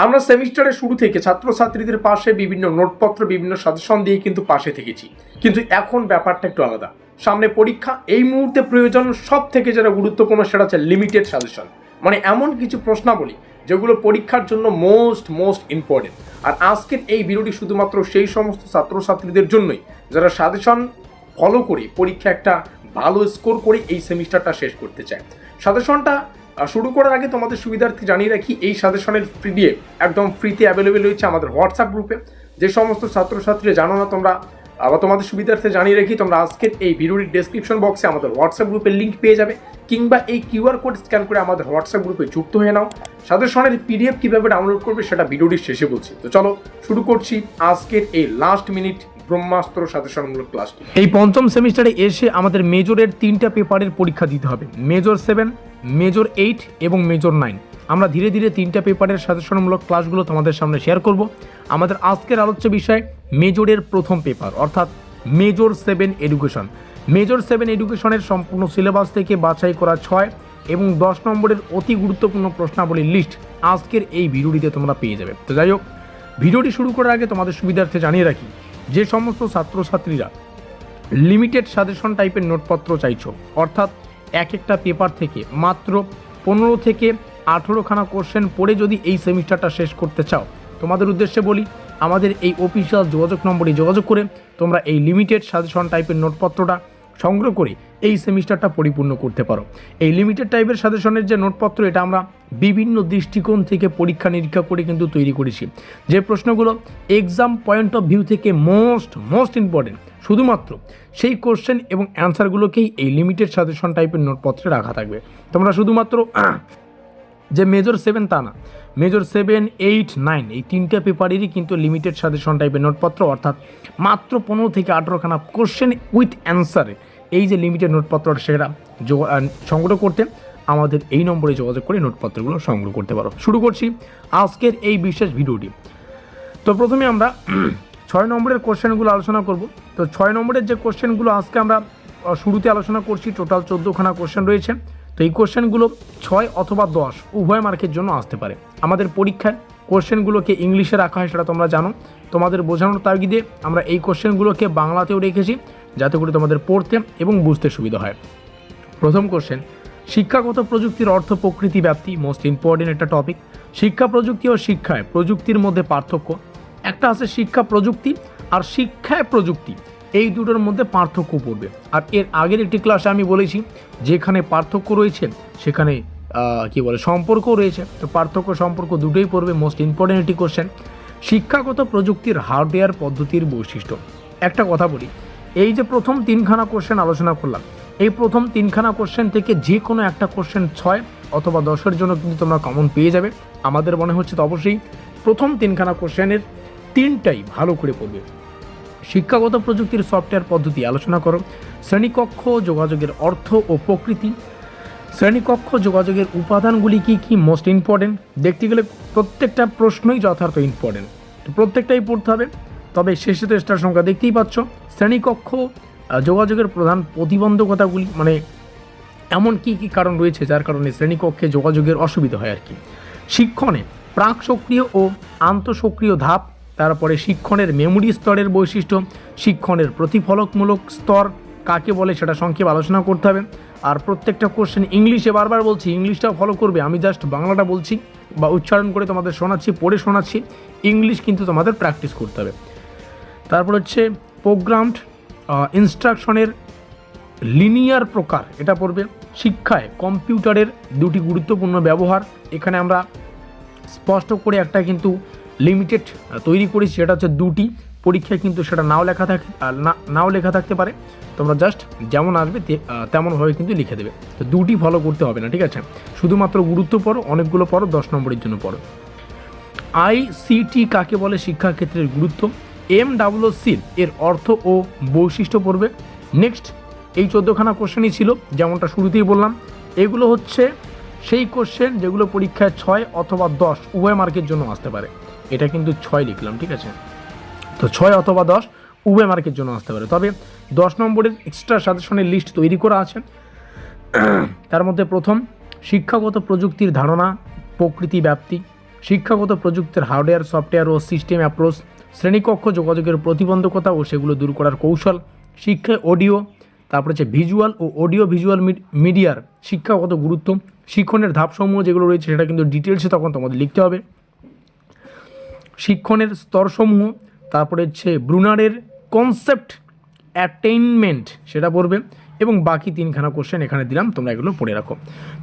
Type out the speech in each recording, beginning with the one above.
আমরা সেমিস্টারের শুরু থেকে ছাত্রছাত্রীদের পাশে বিভিন্ন নোটপত্র বিভিন্ন সাজেশন দিয়ে কিন্তু পাশে থেকেছি, কিন্তু এখন ব্যাপারটা একটু আলাদা। সামনে পরীক্ষা, এই মুহূর্তে প্রয়োজন সব থেকে যেটা গুরুত্বপূর্ণ সেটা হচ্ছে লিমিটেড সাজেশন, মানে এমন কিছু প্রশ্নাবলী যেগুলো পরীক্ষার জন্য মোস্ট ইম্পর্টেন্ট। আর আজকের এই ভিডিওটি শুধুমাত্র সেই সমস্ত ছাত্রছাত্রীদের জন্যই যারা সাজেশন ফলো করে পরীক্ষা একটা ভালো স্কোর করে এই সেমিস্টারটা শেষ করতে চায়। সাজেশনটা শুরু করার আগে তোমাদের সুবিধার্থে জানিয়ে রাখি, এই সাজেশনের পিডিএফ একদম ফ্রিতে অ্যাভেলেবেল রয়েছে আমাদের হোয়াটসঅ্যাপ গ্রুপে। যে সমস্ত ছাত্রছাত্রীরা জানো না তোমরা, আবার তোমাদের সুবিধার্থে জানিয়ে রাখি, তোমরা আজকের এই ভিডিওটির ডেসক্রিপশন বক্সে আমাদের হোয়াটসঅ্যাপ গ্রুপের লিঙ্ক পেয়ে যাবে, কিংবা এই কিউআর কোড স্ক্যান করে আমাদের হোয়াটসঅ্যাপ গ্রুপে যুক্ত হয়ে নাও। সাজেশনের পিডিএফ কীভাবে ডাউনলোড করবে সেটা ভিডিওটির শেষে বলছি। তো চলো শুরু করছি আজকের এই লাস্ট মিনিট ব্রহ্মাস্ত্র সাজেশনমূলক ক্লাসটি। এই পঞ্চম সেমিস্টারে এসে আমাদের মেজরের 3টা পেপারের পরীক্ষা দিতে হবে, মেজর 7, মেজর 8 এবং মেজর 9। আমরা ধীরে ধীরে 3টা পেপারের সাজেশনমূলক ক্লাসগুলো তোমাদের সামনে শেয়ার করব। আমাদের আজকের আলোচ্য বিষয় মেজরের প্রথম পেপার, অর্থাৎ মেজর 7 এডুকেশন। মেজর 7 এডুকেশনের সম্পূর্ণ সিলেবাস থেকে বাছাই করা 6 এবং 10 নম্বরের অতি গুরুত্বপূর্ণ প্রশ্নাবলীর লিস্ট আজকের এই ভিডিওটিতে তোমরা পেয়ে যাবে। তো যাই হোক, ভিডিওটি শুরু করার আগে তোমাদের সুবিধার্থে জানিয়ে রাখি, যে সমস্ত ছাত্রছাত্রীরা লিমিটেড সাজেশন টাইপের নোটপত্র চাইছো, অর্থাৎ এক একটা পেপার থেকে মাত্র 15 থেকে 18খানা কোশ্চেন পড়ে যদি এই সেমিস্টারটা শেষ করতে চাও, তোমাদের উদ্দেশ্যে বলি, আমাদের এই অফিসিয়াল যোগাযোগ নম্বরে যোগাযোগ করে তোমরা এই লিমিটেড সাজেশন টাইপের নোটপত্রটা সংগ্রহ করে এই সেমিস্টারটা পরিপূর্ণ করতে পারো। এই লিমিটেড টাইপের সাজেশনের যে নোটপত্র, এটা আমরা বিভিন্ন দৃষ্টিকোণ থেকে পরীক্ষা নিরীক্ষা করে কিন্তু তৈরি করেছি। যে প্রশ্নগুলো এক্সাম পয়েন্ট অফ ভিউ থেকে মোস্ট ইম্পর্টেন্ট, শুধুমাত্র সেই কোশ্চেন এবং অ্যান্সারগুলোকেই এই লিমিটেড সাজেশন টাইপের নোটপত্রে রাখা থাকবে। তোমরা শুধুমাত্র যে মেজর 7 তা না, মেজর 7, 8, 9 এই 3টা পেপারেরই কিন্তু লিমিটেড সাজেশন টাইপের নোটপত্র, অর্থাৎ মাত্র 15 থেকে 18খানা কোশ্চেন উইথ অ্যান্সারে এই যে লিমিটেড নোটপত্র, সেটা সংগ্রহ করতে আমাদের এই নম্বরে যোগাযোগ করে নোটপত্রগুলো সংগ্রহ করতে পারো। শুরু করছি আজকের এই বিশেষ ভিডিওটি। তো প্রথমে আমরা 6 নম্বরের কোশ্চেনগুলো আলোচনা করব। তো 6 নম্বরের যে কোশ্চেনগুলো আজকে আমরা শুরুতে আলোচনা করছি, টোটাল 14খানা কোশ্চেন রয়েছে। তো এই কোশ্চেনগুলো 6 অথবা 10 উভয় মার্কের জন্য আসতে পারে। আমাদের পরীক্ষায় কোশ্চেনগুলোকে ইংলিশে রাখা হয়, সেটা তোমরা জানো। তোমাদের বোঝানোর তাগিদে আমরা এই কোশ্চেনগুলোকে বাংলাতেও রেখেছি, যাতে করে তোমাদের পড়তে এবং বুঝতে সুবিধা হয়। প্রথম কোশ্চেন, শিক্ষাগত প্রযুক্তির অর্থ, প্রকৃতি, ব্যাপ্তি। মোস্ট ইম্পর্টেন্ট একটা টপিক। শিক্ষা প্রযুক্তি ও শিক্ষায় প্রযুক্তির মধ্যে পার্থক্য। একটা আছে শিক্ষা প্রযুক্তি আর শিক্ষায় প্রযুক্তি, এই দুটোর মধ্যে পার্থক্য পড়বে। আর এর আগের একটি ক্লাসে আমি বলেছি, যেখানে পার্থক্য রয়েছে সেখানে সম্পর্কও রয়েছে। তো পার্থক্য সম্পর্ক দুটোই পড়বে। মোস্ট ইম্পর্টেন্ট একটি কোশ্চেন, শিক্ষাগত প্রযুক্তির হার্ডওয়্যার পদ্ধতির বৈশিষ্ট্য। একটা কথা বলি, এই যে প্রথম 3খানা কোশ্চেন আলোচনা করলাম, এই প্রথম 3খানা কোশ্চেন থেকে যে কোনো একটা কোশ্চেন 6 অথবা 10-এর জন্য কিন্তু তোমরা কমন পেয়ে যাবে। আমাদের মনে হচ্ছে তো অবশ্যই প্রথম 3খানা কোশ্চেনের 3টাই ভালো করে পড়বে। শিক্ষাগত প্রযুক্তির সফটওয়্যার পদ্ধতি আলোচনা করো। শ্রেণীকক্ষ যোগাযোগের অর্থ ও প্রকৃতি। শ্রেণীকক্ষ যোগাযোগের উপাদানগুলি কী কী? Most important. দেখতে গেলে প্রত্যেকটা প্রশ্নই যথার্থ ইম্পর্টেন্ট, তো প্রত্যেকটাই পড়তে হবে। তবে শেষে তো স্টার সংখ্যা দেখতেই পাচ্ছ। শ্রেণীকক্ষ যোগাযোগের প্রধান প্রতিবন্ধকতাগুলি, মানে এমন কী কী কারণ রয়েছে যার কারণে শ্রেণীকক্ষে যোগাযোগের অসুবিধা হয় আর কি। শিক্ষণে প্রাক সক্রিয় ও আন্তঃসক্রিয় ধাপ, তারপরে শিক্ষণের মেমোরি স্তরের বৈশিষ্ট্য, শিক্ষণের প্রতিফলকমূলক স্তর কাকে বলে সেটা সংক্ষেপে আলোচনা করতে হবে। আর প্রত্যেকটা কোশ্চেন ইংলিশে, বারবার বলছি ইংলিশটাও ফলো করবে, আমি জাস্ট বাংলাটা বলছি বা উচ্চারণ করে তোমাদের শোনাচ্ছি, পড়ে শোনাচ্ছি, ইংলিশ কিন্তু তোমাদের প্র্যাকটিস করতে হবে। তারপর হচ্ছে প্রোগ্রামড ইনস্ট্রাকশনের লিনিয়ার প্রকার, এটা পড়বে। শিক্ষায় কম্পিউটারের 2টি গুরুত্বপূর্ণ ব্যবহার, এখানে আমরা স্পষ্ট করে একটা কিন্তু লিমিটেড তৈরি করেছি, সেটা হচ্ছে 2টি। পরীক্ষায় কিন্তু সেটা নাও লেখা থাকতে পারে, তোমরা জাস্ট যেমন আসবে তেমনভাবে কিন্তু লিখে দেবে। তো 2টি ফলো করতে হবে না, ঠিক আছে? শুধুমাত্র গুরুত্ব পড়ো, অনেকগুলো পড়ো, 10 নম্বরের জন্য পড়ো। ICT কাকে বলে, শিক্ষাক্ষেত্রের গুরুত্ব। MWC এর অর্থ ও বৈশিষ্ট্য পড়বে। নেক্সট, এই 14খানা কোশ্চেনই ছিল, যেমনটা শুরুতেই বললাম। এগুলো হচ্ছে সেই কোশ্চেন যেগুলো পরীক্ষায় 6 অথবা 10 উভয় মার্কের জন্য আসতে পারে। এটা কিন্তু 6 লিখলাম, ঠিক আছে? তো 6 অথবা 10 উভয় মার্কের জন্য আসতে পারে। তবে 10 নম্বরের এক্সট্রা সাজেশনের লিস্ট তৈরি করা আছে। তার মধ্যে প্রথম, শিক্ষাগত প্রযুক্তির ধারণা, প্রকৃতি, ব্যাপ্তি। শিক্ষাগত প্রযুক্তির হার্ডওয়্যার, সফটওয়্যার ও সিস্টেম অ্যাপ্রোচ, শ্রেণীকক্ষ যোগাযোগের প্রতিবন্ধকতা ও সেগুলো দূর করার কৌশল, শিক্ষায় অডিও, তারপরে হচ্ছে ভিজুয়াল ও অডিও ভিজুয়াল মিডিয়ার শিক্ষাগত গুরুত্ব, শিক্ষণের ধাপসমূহ যেগুলো রয়েছে সেটা কিন্তু ডিটেলসে তখন তোমাদের লিখতে হবে, শিক্ষণের স্তরসমূহ, তারপরে হচ্ছে ব্রুনারের কনসেপ্ট অ্যাটেইনমেন্ট সেটা পড়বে, এবং বাকি 3খানা কোশ্চেন এখানে দিলাম, তোমরা এগুলো পড়ে রাখো।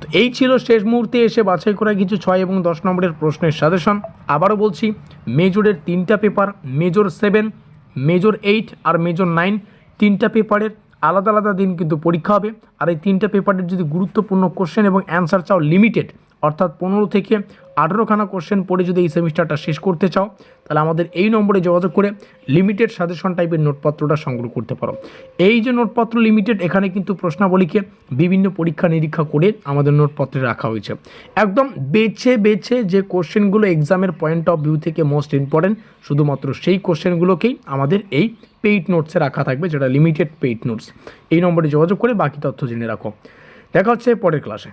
তো এই ছিল শেষ মুহূর্তে এসে বাছাই করা কিছু 6 এবং 10 নম্বরের প্রশ্নের সাজেশন। আবারও বলছি, মেজরের 3টা পেপার, মেজর 7, মেজর 8 আর মেজর 9, 3টা পেপারের আলাদা আলাদা দিন কিন্তু পরীক্ষা হবে। আর এই 3টা পেপারের যদি গুরুত্বপূর্ণ কোশ্চেন এবং অ্যান্সার চাও লিমিটেড, অর্থাৎ 15 থেকে 18খানা কোশ্চেন পড়ে যদি এই সেমিস্টারটা শেষ করতে চাও, তাহলে আমাদের এই নম্বরে যোগাযোগ করে লিমিটেড সাজেশন টাইপের নোটপত্রটা সংগ্রহ করতে পারো। এই যে নোটপত্র লিমিটেড, এখানে কিন্তু প্রশ্নাবলীকে বিভিন্ন পরীক্ষা নিরীক্ষা করে আমাদের নোটপত্রে রাখা হয়েছে। একদম বেছে বেছে যে কোশ্চেনগুলো এক্সামের পয়েন্ট অফ ভিউ থেকে মোস্ট ইম্পর্টেন্ট, শুধুমাত্র সেই কোশ্চেনগুলোকেই আমাদের এই পেইড নোটসে রাখা থাকবে, যেটা লিমিটেড পেইড নোটস। এই নম্বরে যোগাযোগ করে বাকি তথ্য জেনে রাখো। দেখা হচ্ছে পরের ক্লাসে।